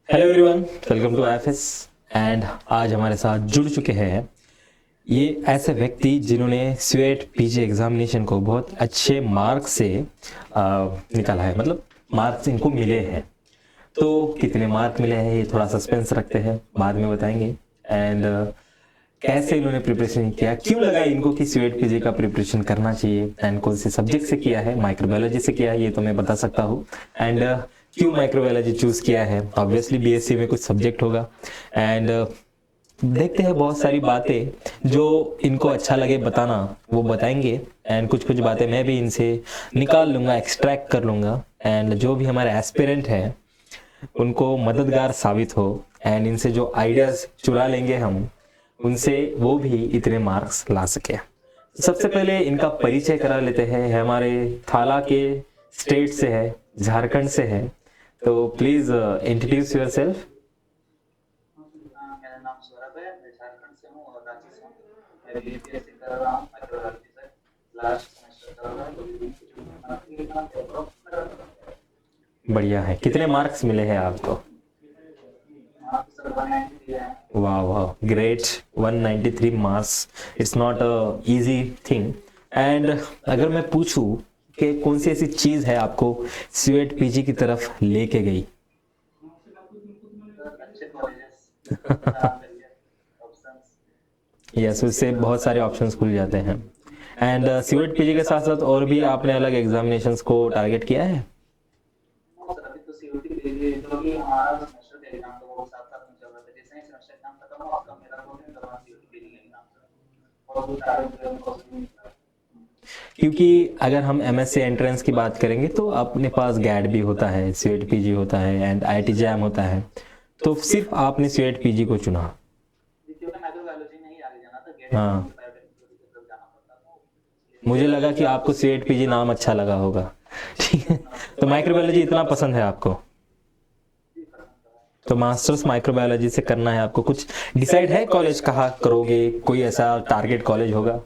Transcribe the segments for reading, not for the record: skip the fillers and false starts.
Hello everyone, welcome to IFS. एंड आज हमारे साथ जुड़ चुके हैं ये ऐसे व्यक्ति जिन्होंने स्वेट पीजी एग्जामिनेशन को बहुत अच्छे मार्क से निकाला है, मतलब मार्क्स इनको मिले हैं। तो कितने मार्क मिले हैं ये थोड़ा सस्पेंस रखते हैं, बाद में बताएंगे। एंड कैसे इन्होंने प्रिपरेशन किया, क्यों लगा इनको कि स्वेट पीजी का प्रिपरेशन करना चाहिए, एंड कौन से सब्जेक्ट से किया है, माइक्रोबायोलॉजी से किया है ये तो मैं बता सकता हूँ। एंड क्यों माइक्रोबायोलॉजी चूज किया है, ऑब्वियसली बीएससी में कुछ सब्जेक्ट होगा। एंड देखते हैं बहुत सारी बातें जो इनको अच्छा लगे बताना वो बताएंगे। एंड कुछ कुछ बातें मैं भी इनसे निकाल लूंगा, एक्सट्रैक्ट कर लूंगा। एंड जो भी हमारे एस्पिरेंट हैं उनको मददगार साबित हो। एंड इनसे जो आइडियाज चुरा लेंगे हम, उनसे वो भी इतने मार्क्स ला सके। सबसे पहले इनका परिचय करा लेते हैं। हमारे थाला के स्टेट से है, झारखंड से है। तो प्लीज इंट्रोड्यूस योर सेल्फ। मेरा नाम सौरभ है। मैं झारखंड से हूँ और रांची से हूँ। मैं बीपीएससी कर रहा हूँ माइक्रोबायोलॉजी से। लास्ट सेमेस्टर कर रहा हूँ। बढ़िया है। कितने मार्क्स मिले हैं आपको? सर 193 है। वाह वाह, great. 193 marks, it's not a easy thing. And अगर मैं पूछूं कि कौन सी ऐसी चीज है आपको स्वेट पीजी की तरफ लेके गई? सर अच्छे कॉलेजेस ऑप्शंस। यस, उससे बहुत सारे ऑप्शंस खुल जाते हैं। एंड स्वेट पीजी के साथ साथ और भी आपने अलग एग्जामिनेशंस को टारगेट किया है? सर अभी तो सीयूटी दे दिए, जो कि हमारा सेमेस्टर का एग्जाम था वो साथ साथ में चल रहा था। जैसे ही सेमेस्टर एग्जाम खत्म हुआ आपका मेरा 2 दिन के बाद सीयूटी दे दिया एग्जाम। और वो सारे क्वेश्चन क्योंकि अगर हम एमएससी एंट्रेंस की बात करेंगे तो अपने पास गैट भी होता है, स्वेट पीजी होता है एंड आईआईटी जैम होता है। तो सिर्फ आपने स्वेट पीजी को चुना। क्योंकि माइक्रोबायोलॉजी में ही आगे जाना था, हाँ, बायोटेक्नोलॉजी की तरफ जाना पड़ता था। मुझे लगा कि आपको स्वेट पीजी नाम अच्छा लगा होगा। ठीक है, तो माइक्रोबायोलॉजी इतना पसंद है आपको, तो मास्टर्स माइक्रोबायोलॉजी से करना है आपको। कुछ डिसाइड है कॉलेज कहाँ करोगे? कोई ऐसा टारगेट कॉलेज होगा?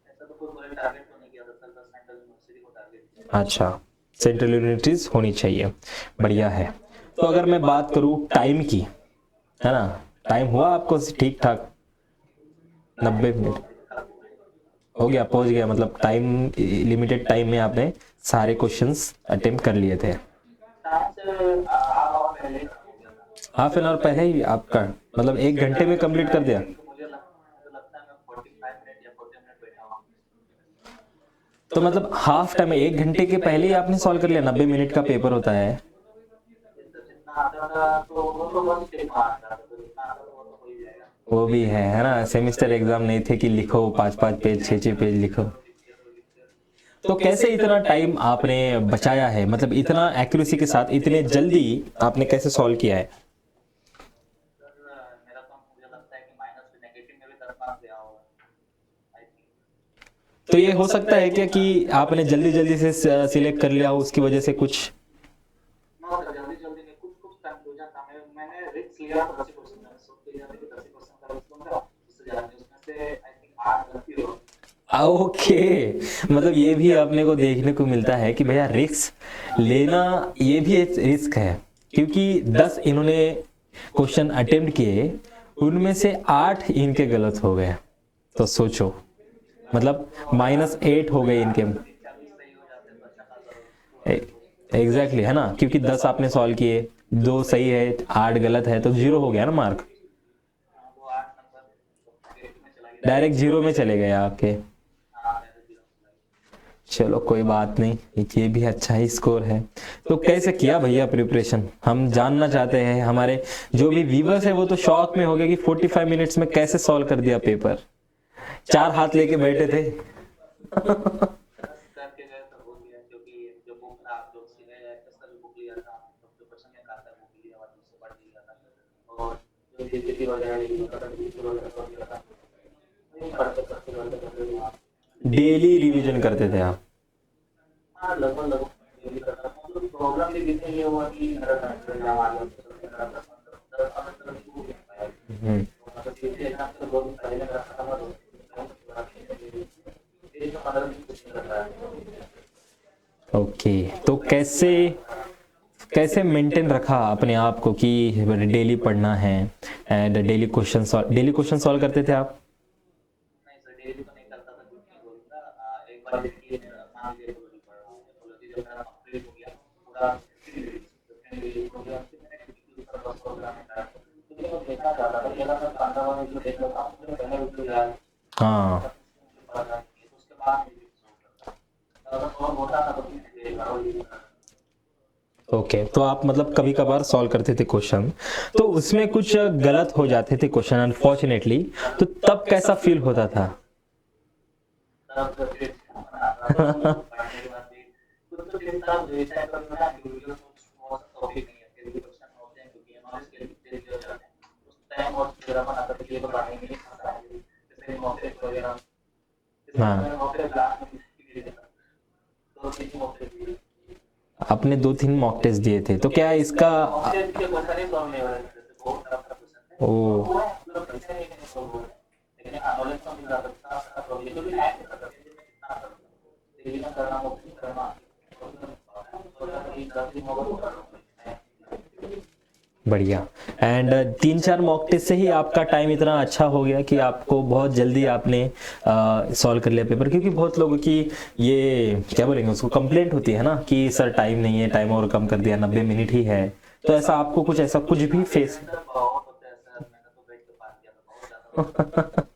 ऐसा तो कोई बड़े टारगेट तो नहीं किया था सर, बस सेंट्रल यूनिवर्सिटी को टारगेट किया। अच्छा, सेंट्रल यूनिवर्सिटीज होनी चाहिए। बढ़िया है। तो अगर मैं बात करूँ टाइम की, है ना, टाइम हुआ आपको ठीक ठाक? 90 मिनट हो गया, पहुंच गया, मतलब टाइम लिमिटेड टाइम में आपने सारे क्वेश्चंस अटेम्प्ट कर लिए थे। टाइम से हाफ आवर पहले खत्म हो गया था। हाफ एन आवर पहले ही आपका, मतलब 1 घंटे में कंप्लीट कर दिया? मुझे लगता है मैं 45 मिनट या 40 मिनट बैठा हूँ। तो मतलब हाफ टाइम में 1 घंटे के पहले ही आपने सॉल्व कर लिया? 90 मिनट का पेपर होता है। जितना आता था तो वो तो बस टिक मारता था, तो जितना आता था वो तो हो ही जाएगा। वो भी है ना, सेमेस्टर एग्जाम नहीं थे कि लिखो 5-5 पेज 6-6 पेज लिखो। तो कैसे इतना टाइम आपने बचाया है, मतलब इतना एक्यूरेसी के साथ इतने जल्दी आपने कैसे सॉल्व किया है? सर मेरा तो मुझे लगता है कि माइनस से नेगेटिव में भी 10 मार्क्स गया होगा आई थिंक। तो ये हो सकता है क्या कि आपने जल्दी जल्दी से सिलेक्ट कर लिया हो, उसकी वजह से कुछ? नो सर, जल्दी जल्दी में कुछ कुछ कंफ्यूजन था। मैंने रिस्क लिया था 10 क्वेश्चन में, सोच के लिया था कि 10 क्वेश्चन का रिस्क लूंगा, उससे ज्यादा नहीं। उसमें से आई थिंक 8 गलती हो। ओके, मतलब ये भी अपने को देखने को मिलता है कि भैया रिस्क लेना ये भी एक रिस्क है। क्योंकि 10 इन्होंने क्वेश्चन अटेम्प्ट किए, उनमें से 8 इनके गलत हो गए। तो सोचो, मतलब -8 हो गए इनके। 40 सही हो जाते तो अच्छा खासा एग्जैक्टली, है ना, क्योंकि 10 आपने सॉल्व किए, 2 सही है 8 गलत है, तो 0 हो गया ना मार्क। वो 8 नंबर क्रेडिट में चला गया। डायरेक्ट 0 में चले गए आपके। हाँ मेरे 0 चला गया। चलो कोई बात नहीं, ये भी अच्छा ही स्कोर है। तो कैसे किया भैया प्रिपरेशन, हम जानना चाहते हैं। हमारे जो भी व्यूवर्स है वो तो शॉक में हो गए कि 45 मिनट्स में कैसे सॉल्व कर दिया पेपर, 4 हाथ लेके बैठे थे। बस करके गए तो हो गया, क्योंकि जो बुक आप जो एसएल बुक लिया था, तो जो क्वेश्चन में आता है बुक लिया और उससे पढ़ लिया था। और जो जीपीटी वगैरह लिखी था, जीपीटी वगैरह पढ़ लिया था। वही पढ़ते करते वहाँ। डेली रिवीजन करते थे आप? हाँ लगभग लगभग यही करता था। मतलब प्रॉब्लम भी बीच में ये हुआ कि मेरा सेमेस्टर एग्जाम आ गया, तो चलते मेरा 10 15 शुरू नहीं हो पाया। हम्म, तो मतलब सीधे एग्जाम से 2 दिन पहले मेरा खत्म हुआ, 2 दिन बीच में 15 दिन कुछ नहीं कर रहा है। ओके। तो कैसे कैसे मेंटेन रखा अपने आप को कि डेली पढ़ना है एंड डेली क्वेश्चन सॉल्व करते थे आप? नहीं सर, डेली तो नहीं करता था, झूठ नहीं बोलूंगा। एक बार देखिए, मान लीजिए कोई पढ़ रहा हूँ, कोलॉजी जब मेरा कंप्लीट हो गया पूरा 15 रिलीज हो गया, फिर मैंने बिल्कुल सर बस प्रोग्राम स्टार्ट किया। क्योंकि मैं देखना चाहता था कि अगर मैं 15 मिनट जो देख रहा हूँ मुझे पहले बिल्कुल याद हाँ, मुझे पढ़ना नहीं है, तो उसके बाद मैं रिवीजन करता था। अगर सॉल्व होता था तो फिर मैं एक बार और रिवीजन करता ओके। तो आप मतलब कभी कभार सॉल्व करते थे क्वेश्चन, तो उसमें कुछ गलत हो जाते थे क्वेश्चन अनफॉर्चुनेटली, तो तब कैसा फील होता था? था। तब तो फिर आता था पढ़ने के बाद भी कुछ तो फिर तब ऐसा है कभी ना कि वीडियो बहुत टॉपिक नहीं है, फिर भी क्वेश्चन होते हैं क्योंकि नॉलेज के लिए हो जाते हैं उस टाइम, और फिर अपन आता था कि ये तो पढ़ाई नहीं आता है, जैसे मॉक टेस्ट वगैरह, जैसे हाँ, मैंने मॉक टेस्ट लास्ट में किसी दिया था, तो तीन मॉक टेस्ट दिए। आपने 2-3 मॉक टेस्ट दिए थे, तो क्या इसका मॉक टेस्ट के क्वेश्चन ही सॉल्व नहीं हो रहे थे, जैसे बहुत टफ टफ क्वेश्चन थे, ओ वो मतलब कैसे नहीं सॉल्व हो रहे, लेकिन हाँ नॉलेज तो मिल रहा था, इतना सारा प्रॉब्लम क्योंकि टाइम नहीं था, कितना करना रिवीजन करना, मॉक टेस्ट करना, तो एक 10 दिन होगा तो कर लूंगा। बढ़िया। एंड 3-4 मॉक टेस्ट से ही आपका टाइम इतना अच्छा हो गया कि आपको बहुत जल्दी आपने सॉल्व कर लिया पेपर, क्योंकि बहुत लोगों की ये क्या बोलेंगे उसको कंप्लेंट होती है ना कि सर टाइम नहीं है, टाइम और कम कर दिया, 90 मिनट ही है। तो ऐसा आपको कुछ ऐसा कुछ भी फेस सर बहुत होता है सर, मैंने तो बेड पे पास किया था, बहुत ज्यादा होता है।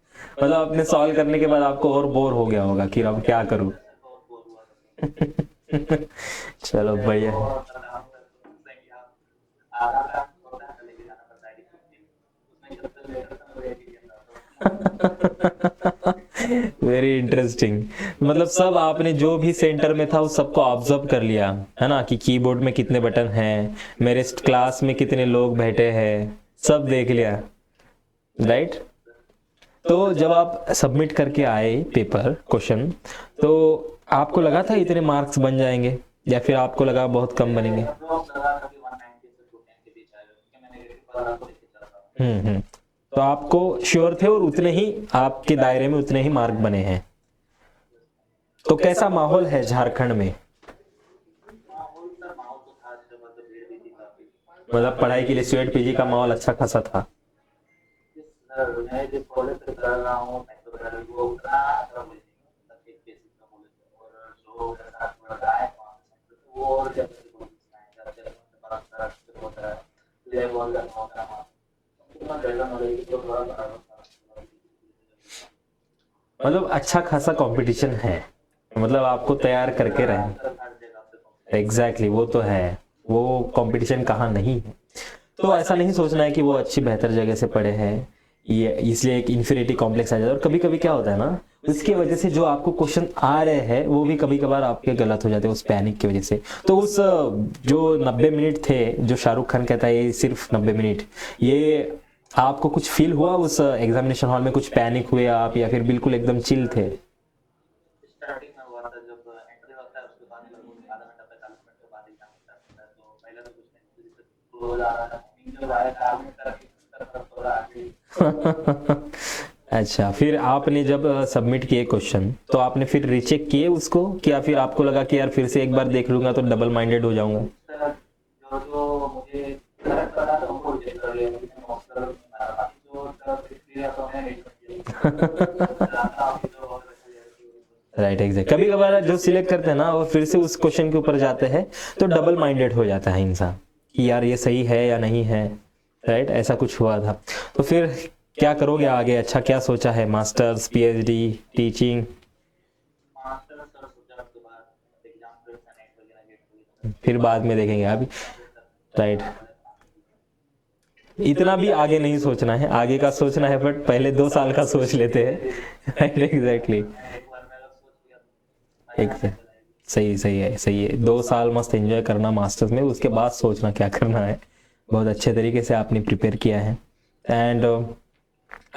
मतलब आपने सॉल्व करने के बाद आपको और बोर हो गया होगा कि अब क्या करूं? सर बहुत बोर हुआ था सर। चलो मेरे बढ़िया को है। और सर हम सर तो सही आप आधा क्लास होता है लेके जाना पड़ता है डिसिप्लिन, उसमें जब तक लेटर था मैं रेडी नहीं था तो वेरी इंटरेस्टिंग। मतलब सब आपने जो भी सेंटर में था उस सबको ऑब्जर्व कर लिया है ना, कि कीबोर्ड में कितने बटन हैं, मेरे क्लास में कितने लोग बैठे हैं, सब देख लिया, राइट? तो जब आप सबमिट करके आए पेपर क्वेश्चन, तो आपको लगा था इतने मार्क्स बन जाएंगे या फिर आपको लगा बहुत कम बनेंगे? अप्रोक्स लगा था कि 190 से 210 के बीच आएगा, क्योंकि मैंने नेगेटिव वाला को लेके चल रहा था। हम्म। तो आपको श्योर थे और उतने ही आपके दायरे में उतने ही मार्क बने हैं। तो कैसा माहौल है झारखंड में? माहौल सर, माहौल तो था अच्छा, मतलब भीड़ भी थी काफी। मतलब पढ़ाई के लिए स्वेट पीजी का माहौल अच्छा खासा था? सर मैं जिस कॉलेज से कर रहा हूँ मैं तो सर वो उतना अच्छा कॉलेज नहीं है, मतलब एक बेसिक का कॉलेज है, और जो मेरे साथ लड़का है वहाँ से तो वो और ज्यादा से कॉलेज है, जैसे उनके पास सर अच्छे बहुत है, लेवल का होता है, तो मैं जनरल नॉलेज तो थोड़ा बराबर था। मतलब अच्छा खासा कंपटीशन है, मतलब आपको तैयार करके रहे। सर हर जगह पे competition एग्जैक्टली वो तो है, वो कंपटीशन कहाँ नहीं है। तो ऐसा नहीं सोचना है कि वो अच्छी बेहतर जगह से पढ़े हैं, ये इसलिए एक इन्फीरियरिटी कॉम्प्लेक्स आ जाता है। और कभी कभी क्या होता है ना, उसकी वजह से जो आपको क्वेश्चन आ रहे हैं वो भी कभी कभार आपके गलत हो जाते हैं उस पैनिक की वजह से। तो उस जो 90 मिनट थे, जो शाहरुख खान कहता है ये सिर्फ 90 मिनट, ये आपको कुछ फील हुआ उस एग्जामिनेशन हॉल में? कुछ पैनिक हुए आप या फिर बिल्कुल एकदम चिल थे? स्टार्टिंग में हुआ था जब एंट्री होता है, उसके बाद लगभग आधा घंटा 45 मिनट के बाद एग्जाम स्टार्ट होता है, तो पहले तो कुछ नहीं, जैसे रोज आ रहा था, मॉर्निंग जब आया 4 मिनट तक थोड़ा आगे। अच्छा, फिर आपने जब सबमिट किए क्वेश्चन तो आपने फिर रीचेक किए उसको, क्या फिर आपको लगा कि यार फिर से एक बार देख लूंगा तो डबल माइंडेड हो जाऊंगा? सर जो जो मुझे करेक्ट पता था उनको रिजेक्ट कर लिया, क्योंकि मैं मॉक कर मारा, बाकी जो सर क्लियर तो मैंने नहीं कर दिया, अभी जो और राइट, एग्जैक्ट। कभी कभार जो सिलेक्ट करते हैं ना वो फिर से उस क्वेश्चन के ऊपर जाते हैं, तो डबल माइंडेड हो जाता है इंसान कि यार ये सही है या नहीं है, राइट? ऐसा कुछ हुआ था। तो फिर क्या करोगे आगे? अच्छा, क्या सोचा है? Masters, PhD, teaching? Master sir सोचा, उसके बाद एग्जाम फिर नेट वगैरह गेट वगैरह फिर बाद में देखेंगे अभी, राइट? वाले इतना भी आगे नहीं सोचना है, आगे का सोचना है बट पहले 2 साल का सोच लेते हैं। Right, exactly. एक बार मैं सोच लिया तो एक मजा नहीं चला। सही सही है, सही है। 2 साल मस्त एंजॉय करना मास्टर्स में, उसके बाद सोचना क्या करना है। बहुत अच्छे तरीके से आपने प्रिपेयर किया है एंड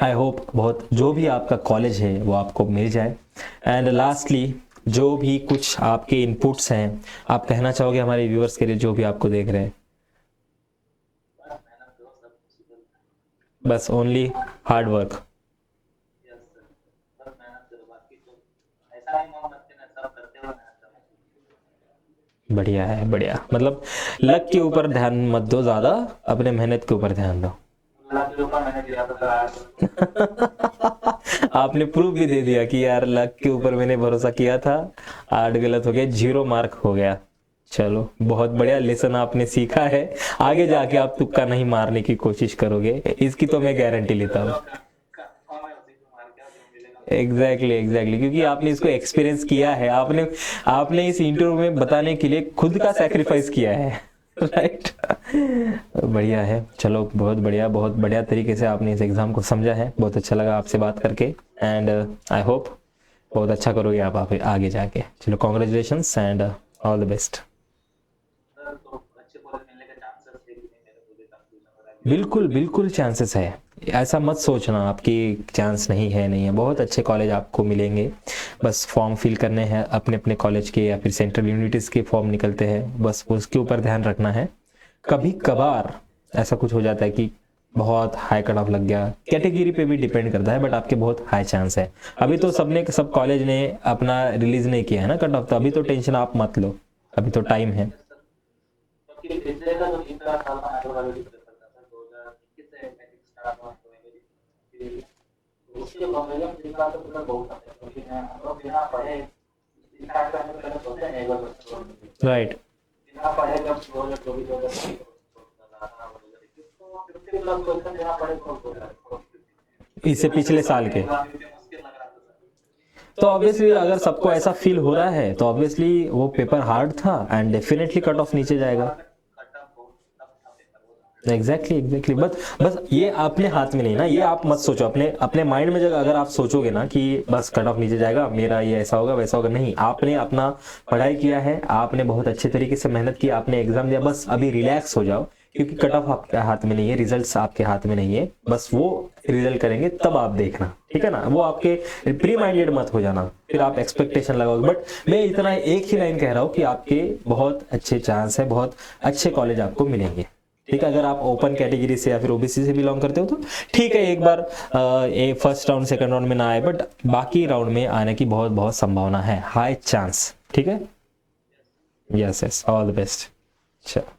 आई होप बहुत जो भी आपका कॉलेज है वो आपको मिल जाए। एंड लास्टली, जो भी कुछ आपके इनपुट्स हैं आप कहना चाहोगे हमारे व्यूअर्स के लिए जो भी आपको देख रहे हैं? बस मेहनत करो, सब पॉसिबल। बस only hard work. Yes sir, बस मेहनत करो, बाकी तो ऐसा नहीं मोहम्मद के ना सब करते हो मेहनत करना। बढ़िया है, बढ़िया। मतलब लक के ऊपर ध्यान मत दो ज्यादा, अपने मेहनत के ऊपर ध्यान दो। लक के ऊपर मैंने दिया था सर आज। आपने प्रूफ भी दे दिया कि यार लक के ऊपर मैंने भरोसा किया था, 8 गलत हो गया, 0 मार्क हो गया। चलो बहुत बढ़िया लेसन आपने सीखा है, आगे जाके आप तुक्का नहीं मारने की कोशिश करोगे, इसकी तो मैं गारंटी लेता हूँ। कंफर्म है उसी को मार के जो मिलेगा। एग्जैक्टली क्योंकि आपने इसको एक्सपीरियंस किया है, आपने इस इंटरव्यू में बताने के लिए खुद का सेक्रीफाइस किया है, राइट। बढ़िया है, चलो बहुत बढ़िया तरीके से आपने इस एग्जाम को समझा है। बहुत अच्छा लगा आपसे बात करके, एंड आई होप बहुत अच्छा करोगे आप आगे जाके। चलो congratulations and all the best. Sir तो अच्छे कॉलेज मिलने के चांसेस है कि नहीं, मेरे को भी कंफ्यूजन हो रहा है। बिल्कुल चांसेस है, ऐसा मत सोचना आपकी चांस नहीं है, बहुत अच्छे कॉलेज आपको मिलेंगे। बस फॉर्म फिल करने हैं अपने अपने कॉलेज के, या फिर सेंट्रल यूनिवर्सिटीज़ के फॉर्म निकलते हैं, बस उसके ऊपर ध्यान रखना है। कभी कभार ऐसा कुछ हो जाता है कि बहुत हाई कट ऑफ लग गया, कैटेगरी पे भी डिपेंड करता है, बट आपके बहुत हाई चांस है। अभी तो सब कॉलेज ने अपना रिलीज नहीं किया है ना कट ऑफ, तो अभी तो टेंशन आप मत लो, अभी तो टाइम है। क्योंकि पिछले का जो 3-4 साल का आगे वाला पेपर था सर, 2021 से मैट्रिक स्टार्ट हुआ तो मेरी तो उसके कॉलेज में जितना तो पूरा बहुत आता है, क्योंकि मैं हम लोग बिना पढ़े स्टार्ट करने से पहले सोचते हैं एक बार राइट, बिना पढ़े जब 2024 2025 तो 50 प्लस क्वेश्चन बिना पढ़े तो इससे पिछले साल के। मुश्किल लग रहा था सर। तो ऑब्वियसली अगर सबको ऐसा फील हो रहा है तो ऑब्वियसली वो पेपर हार्ड था एंड डेफिनेटली कट ऑफ नीचे जाएगा। कट ऑफ बहुत टफ था पेपर वो। एग्जैक्टली बस ये अपने हाथ में नहीं ना, ये आप मत सोचो अपने माइंड में। जब अगर आप सोचोगे ना कि बस कट ऑफ नीचे जाएगा, मेरा ये ऐसा होगा वैसा होगा, नहीं, आपने अपना पढ़ाई किया है, आपने बहुत अच्छे तरीके से मेहनत की, आपने एग्जाम दिया, बस अभी रिलैक्स हो जाओ, क्योंकि कट ऑफ आपके हाथ में नहीं है, रिजल्ट्स आपके हाथ में नहीं है, बस वो रिजल्ट करेंगे तब आप देखना, ठीक है ना। वो आपके प्री माइंडेड मत हो जाना, फिर आप एक्सपेक्टेशन लगाओगे। बट मैं इतना एक ही लाइन कह रहा हूँ कि आपके बहुत अच्छे चांस है, बहुत अच्छे कॉलेज आपको मिलेंगे, ठीक है। अगर आप ओपन कैटेगरी से या फिर ओबीसी से बिलोंग करते हो तो ठीक है, एक बार फर्स्ट राउंड सेकंड राउंड में ना आए, बट बाकी राउंड में आने की बहुत संभावना है, हाई चांस, ठीक है। Yes all the best. चलो।